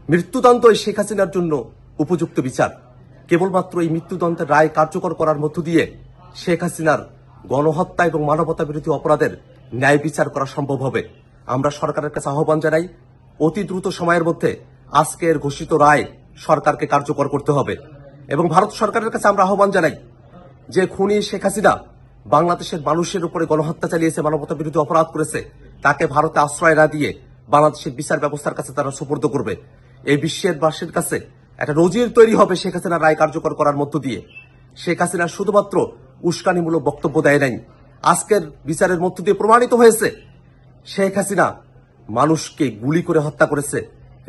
মৃত্যুদণ্ডই শেখ হাসিনার জন্য উপযুক্ত বিচার। কেবলমাত্র এই মৃত্যুদণ্ডের রায় কার্যকর করার মধ্য দিয়ে শেখ হাসিনার গণহত্যা এবং মানবতা বিরোধী অপরাধের ন্যায় বিচার করা সম্ভব হবে। আমরা সরকারের কাছে আহ্বান জানাই, অতি দ্রুত সময়ের মধ্যে আজকের ঘোষিত রায় সরকারকে কার্যকর করতে হবে। এবং ভারত সরকারের কাছে আমরা আহ্বান জানাই যে খুনি শেখ হাসিনা বাংলাদেশের মানুষের উপরে গণহত্যা চালিয়েছে, মানবতা বিরোধী অপরাধ করেছে, তাকে ভারতে আশ্রয় না দিয়ে বাংলাদেশের বিচার ব্যবস্থার কাছে তারা সুপর্দ করবে। এই বিশ্বের বাসীর কাছে একটা নজির তৈরি হবে শেখ হাসিনার রায় কার্যকর করার মধ্য দিয়ে। শেখ হাসিনা শুধুমাত্র উস্কানিমূলক বক্তব্য দেয় নাই, আজকের বিচারের মধ্য দিয়ে প্রমাণিত হয়েছে শেখ হাসিনা মানুষকে গুলি করে হত্যা করেছে,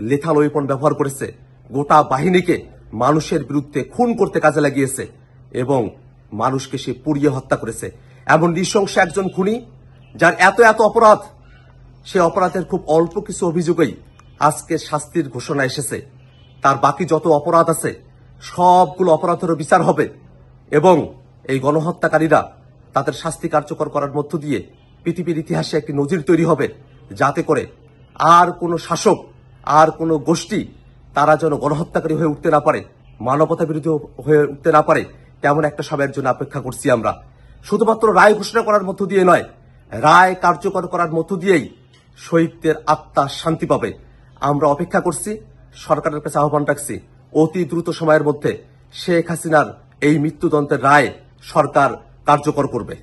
লেথাল ওয়েপন ব্যবহার করেছে, গোটা বাহিনীকে মানুষের বিরুদ্ধে খুন করতে কাজে লাগিয়েছে এবং মানুষকে সে পুড়িয়ে হত্যা করেছে। এমন নৃশংস একজন খুনি যার এত এত অপরাধ, সে অপরাধের খুব অল্প কিছু অভিযোগেই আজকে শাস্তির ঘোষণা এসেছে। তার বাকি যত অপরাধ আছে সবগুলো অপরাধেরও বিচার হবে এবং এই গণহত্যাকারীরা তাদের শাস্তি কার্যকর করার মধ্য দিয়ে পৃথিবীর ইতিহাসে একটি নজির তৈরি হবে, যাতে করে আর কোনো শাসক, আর কোনো গোষ্ঠী তারা যেন গণহত্যাকারী হয়ে উঠতে না পারে, মানবতা বিরোধী হয়ে উঠতে না পারে। তেমন একটা সময়ের জন্য অপেক্ষা করছি আমরা। শুধুমাত্র রায় ঘোষণা করার মধ্য দিয়ে নয়, রায় কার্যকর করার মধ্য দিয়েই শহীদদের আত্মা শান্তি পাবে। আমরা অপেক্ষা করছি, সরকারের কাছে আহ্বান রাখছি, অতি দ্রুত সময়ের মধ্যে শেখ হাসিনার এই মৃত্যুদণ্ডের রায় সরকার কার্যকর করবে।